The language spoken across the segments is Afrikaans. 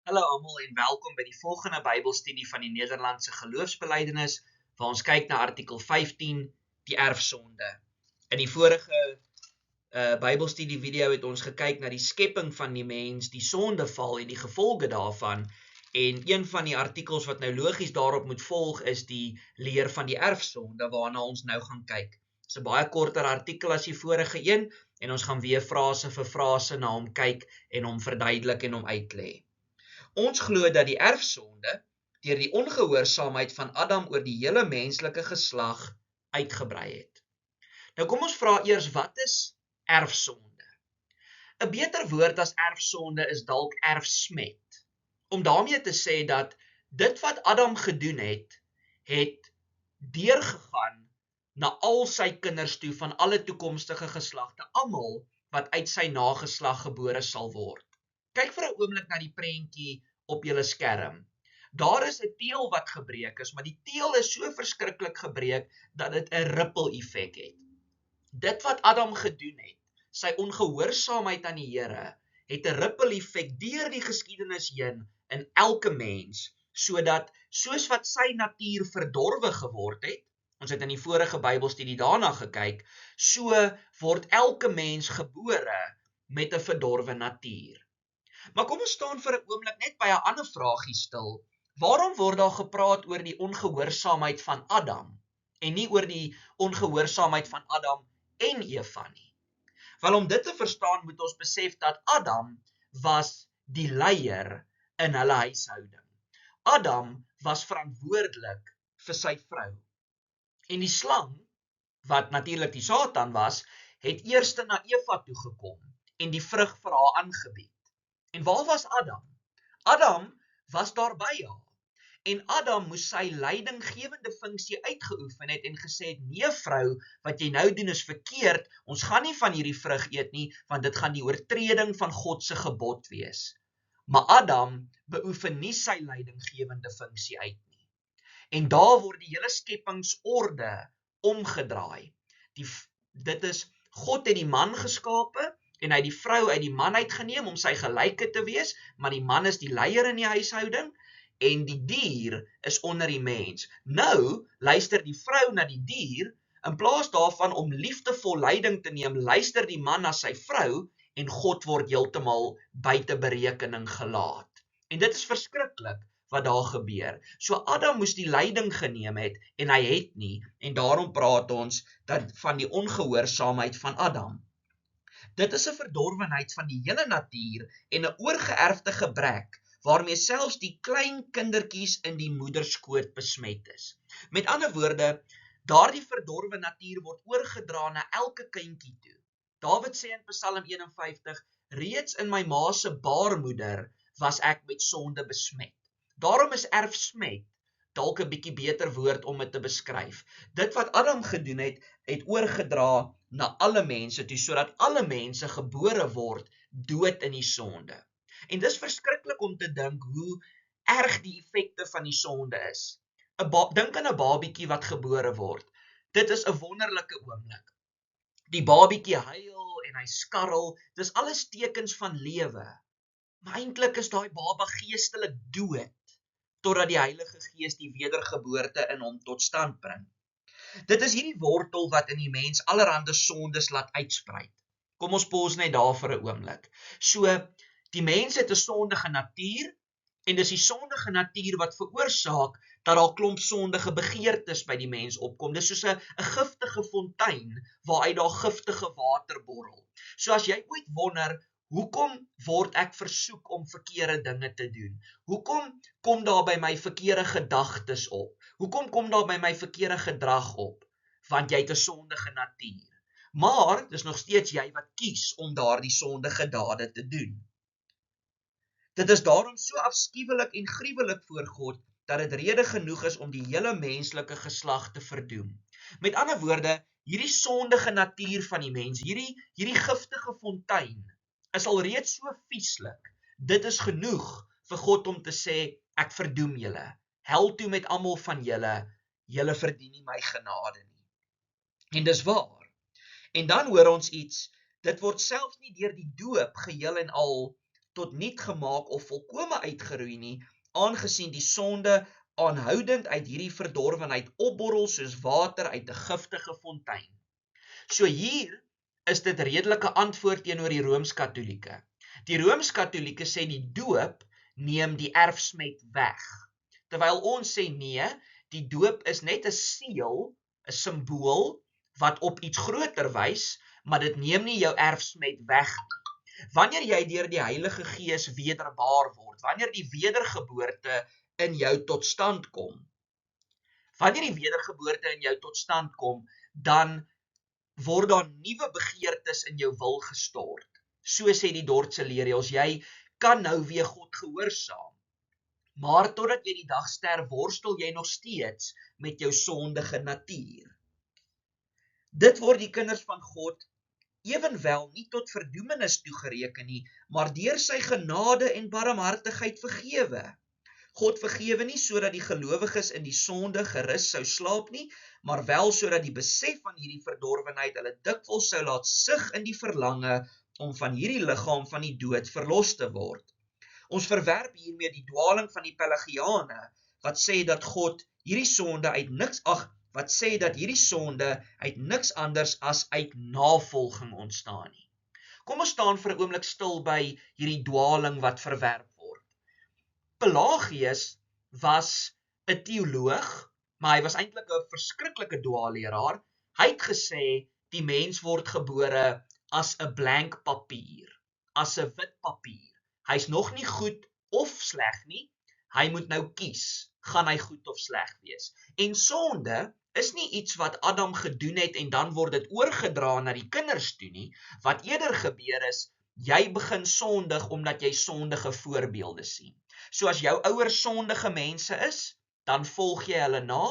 Hallo almal en welkom by die volgende Bybelstudie van die Nederlandse Geloofsbelijdenis, waar ons kyk na artikel 15, die erfsonde. In die vorige Bybelstudie video het ons gekyk na die skepping van die mens, die sondeval en die gevolge daarvan, en een van die artikels wat nou logies daarop moet volg is die leer van die erfsonde, waarna ons nou gaan kyk. Dit is 'n baie korter artikel as die vorige een, en ons gaan weer frase vir frase na hom kyk en hom verduidelik en hom uitlê. Ons glo dat die erfsonde deur die ongehoorsaamheid van Adam oor die hele menslike geslag uitgebrei het. Nou kom ons vra eers, wat is erfsonde? 'n Beter woord as erfsonde is dalk erfsmet. Om daarmee te sê dat dit wat Adam gedoen het, het deurgegaan na al sy kinders toe van alle toekomstige geslagte, almal wat uit sy nageslag gebore sal word. Kyk vir 'n oomblik na die prentjie op julle skerm. Daar is 'n teel wat gebreek is, maar die teel is so verskriklik gebreek dat dit 'n ripple effek het. Dit wat Adam gedoen het, sy ongehoorsaamheid aan die Here, het 'n ripple effek deur die geskiedenis heen in elke mens, sodat soos wat sy natuur verdorwe geword het, ons het in die vorige Bybelstudie daarna gekyk, so word elke mens gebore met 'n verdorwe natuur. Maar kom ons staan vir 'n oomblik net by 'n ander vraagie stil. Waarom word daar gepraat oor die ongehoorsaamheid van Adam en nie oor die ongehoorsaamheid van Adam en Eva nie? Wel, om dit te verstaan moet ons besef dat Adam was die leier in hulle huishouding. Adam was verantwoordelik vir sy vrou. En die slang, wat natuurlik die Satan was, het eers na Eva toe gekom en die vrug vir haar aangebied. En waar was Adam? Adam was daar by haar. En Adam moes sy leidinggewende funksie uitgeoefen het en gesê het, nee vrou, wat jy nou doen is verkeerd, ons gaan nie van hierdie vrug eet nie, want dit gaan die oortreding van God se gebod wees. Maar Adam beoefen nie sy leidinggewende funksie uit nie. En daar word die hele skepingsorde omgedraai. Dit is, God het die man geskape, en hy die vrou uit die man uitgeneem om sy gelyke te wees, maar die man is die leier in die huishouding, en die dier is onder die mens. Nou, luister die vrou na die dier, in plaas daarvan om liefdevol leiding te neem, luister die man na sy vrou, en God word heeltemal buite berekening gelaat. En dit is verskriklik wat daar gebeur. So Adam moes die leiding geneem het, en hy het nie, en daarom praat ons van die ongehoorsaamheid van Adam. Dit is 'n verdorwenheid van die hele natuur en 'n oorgeerfde gebrek, waarmee selfs die klein kindertjies in die moederskoot besmet is. Met ander woorde, daardie verdorwe natuur word oorgedra na elke kindjie toe. Dawid sê in Psalm 51, reeds in my ma se baarmoeder was ek met sonde besmet. Daarom is erfsmet dalk 'n bietjie beter woord om dit te beskryf. Dit wat Adam gedoen het, het oorgedra na alle mense toe, sodat alle mense gebore word dood in die sonde. En dis verskriklik om te dink hoe erg die effekte van die sonde is. Dink aan 'n babietjie wat gebore word. Dit is 'n wonderlike oomblik. Die babietjie huil en hy skarrel, dis alles tekens van lewe. Maar eintlik is daai baba geestelik dood, totdat die Heilige Gees die wedergeboorte in hom tot stand bring. Dit is hierdie wortel wat in die mens allerhande sondes laat uitsprei. Kom ons pause net daar vir 'n oomblik. So, die mens het 'n sondige natuur, en dis die sondige natuur wat veroorsaak dat daar klomp sondige begeertes by die mens opkom. Dis soos 'n giftige fontein waaruit daar giftige water borrel. So as jy ooit wonder, hoekom word ek versoek om verkeerde dinge te doen? Hoekom kom daar by my verkeerde gedagtes op? Hoekom kom daar by my verkeerde gedrag op? Want jy het 'n sondige natuur. Maar dis nog steeds jy wat kies om daardie sondige dade te doen. Dit is daarom so afskuwelik en gruwelik voor God, dat dit rede genoeg is om die hele menslike geslag te verdoem. Met ander woorde, hierdie sondige natuur van die mens, hierdie giftige fontein, is alreeds so vieslik. Dit is genoeg vir God om te sê, ek verdoem julle. Hel toe met almal van julle verdien nie my genade nie. En dis waar. En dan hoor ons iets, dit word selfs nie deur die doop geheel en al tot niet gemaak of volkome uitgeroei nie, aangesien die sonde aanhoudend uit hierdie verdorwenheid opborrel soos water uit 'n giftige fontein. So hier is dit redelike antwoord teenoor die Rooms-Katolieke. Die Rooms-Katolieke sê die doop neem die erfsmet weg. Terwyl ons sê nee, die doop is net 'n seël, 'n simbool wat op iets groter wys, maar dit neem nie jou erfsmet weg nie. Wanneer jy deur die Heilige Gees wederbaar word, wanneer die wedergeboorte in jou tot stand kom, dan word daar nuwe begeertes in jou wil gestort. So sê die Dordtse leerreëls, jy kan nou weer God gehoorsaam. Maar totdat jy die dag sterf, worstel jy nog steeds met jou sondige natuur. Dit word die kinders van God ewenwel nie tot verdoemenis toegereken nie, maar deur sy genade en barmhartigheid vergewe. God vergewe nie sodat die gelowiges in die sonde gerus sou slaap nie, maar wel sodat die besef van hierdie verdorwenheid hulle dikwels sou laat sug in die verlange om van hierdie liggaam van die dood verlos te word. Ons verwerp hiermee die dwaling van die Pelagiane, wat sê dat hierdie sonde uit niks anders as uit navolging ontstaan nie. Kom ons staan vir 'n oomblik stil by hierdie dwaling wat verwerp word. Pelagius was 'n teoloog, maar hy was eintlik 'n verskriklike dwaalleraar. Hy het gesê die mens word gebore as 'n blank papier, as 'n wit papier. Hy's nog nie goed of sleg nie, hy moet nou kies, gaan hy goed of sleg wees. En sonde is nie iets wat Adam gedoen het en dan word dit oorgedra na die kinders toe nie. Wat eerder gebeur is, jy begin sondig omdat jy sondige voorbeelde sien. So as jou ouers sondige mense is, dan volg jy hulle na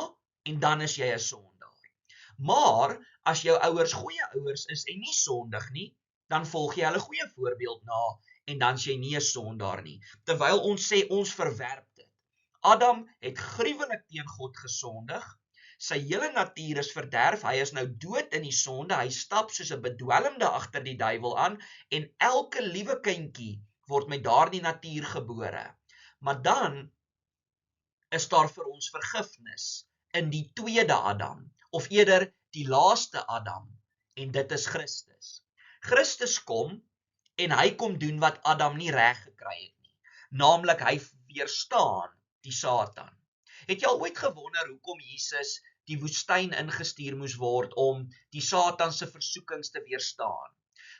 en dan is jy 'n sondaar. Maar as jou ouers goeie ouers is en nie sondig nie, dan volg jy hulle goeie voorbeeld na en dan is jy nie 'n sondaar nie. Terwyl ons sê ons verwerp dit. Adam het gruwelik teen God gesondig. Sy hele natuur is verderf, hy is nou dood in die sonde, hy stap soos 'n bedwelmde agter die duiwel aan en elke liewe kindjie word met daardie natuur gebore. Maar dan is daar vir ons vergifnis in die tweede Adam, of eerder die laaste Adam, en dit is Christus. Christus kom en hy kom doen wat Adam nie reg gekry het nie, naamlik hy weerstaan die Satan. Het jy al ooit gewonder hoekom Jesus die woestyn ingestuur moes word om die Satan se versoekings te weerstaan?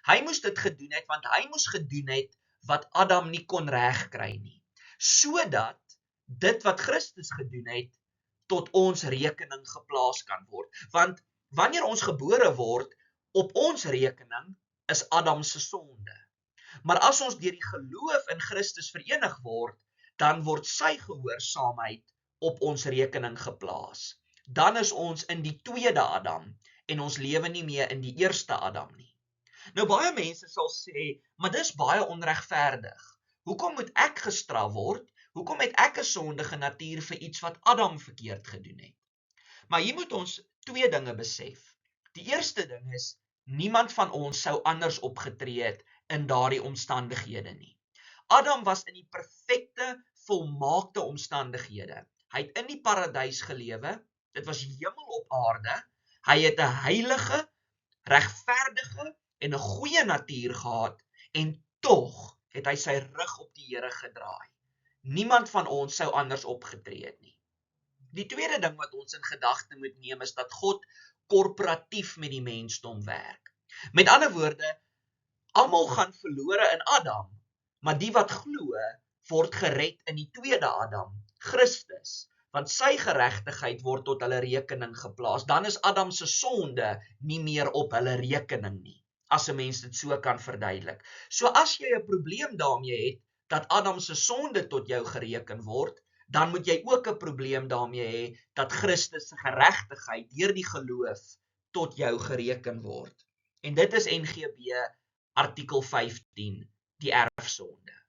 Hy moes dit gedoen het, want hy moes gedoen het wat Adam nie kon regkry nie, sodat dit wat Christus gedoen het, tot ons rekening geplaas kan word. Want wanneer ons gebore word, op ons rekening is Adam se sonde. Maar as ons deur die geloof in Christus verenig word, dan word sy gehoorsaamheid op ons rekening geplaas. Dan is ons in die tweede Adam en ons lewe nie meer in die eerste Adam nie. Nou baie mense sal sê, maar dis baie onregverdig. Hoekom moet ek gestraf word? Hoekom het ek 'n sondige natuur vir iets wat Adam verkeerd gedoen het? Maar hier moet ons twee dinge besef. Die eerste ding is, niemand van ons sou anders opgetree het in daardie omstandighede nie. Adam was in die perfekte, volmaakte omstandighede. Hy het in die paradys gelewe, dit was hemel op aarde, hy het 'n heilige, regverdige en 'n goeie natuur gehad, en tog het hy sy rug op die Here gedraai. Niemand van ons sou anders opgetree het nie. Die tweede ding wat ons in gedagte moet neem is dat God korporatief met die mensdom werk. Met ander woorde, almal gaan verlore in Adam, maar die wat glo, word gered in die tweede Adam, Christus, want sy geregtigheid word tot hulle rekening geplaas. Dan is Adam se sonde nie meer op hulle rekening nie, as 'n mens dit so kan verduidelik. So as jy 'n probleem daarmee het, dat Adam se sonde tot jou gereken word, dan moet jy ook 'n probleem daarmee hê, dat Christus se geregtigheid deur die geloof tot jou gereken word. En dit is NGB artikel 15, die erfsonde.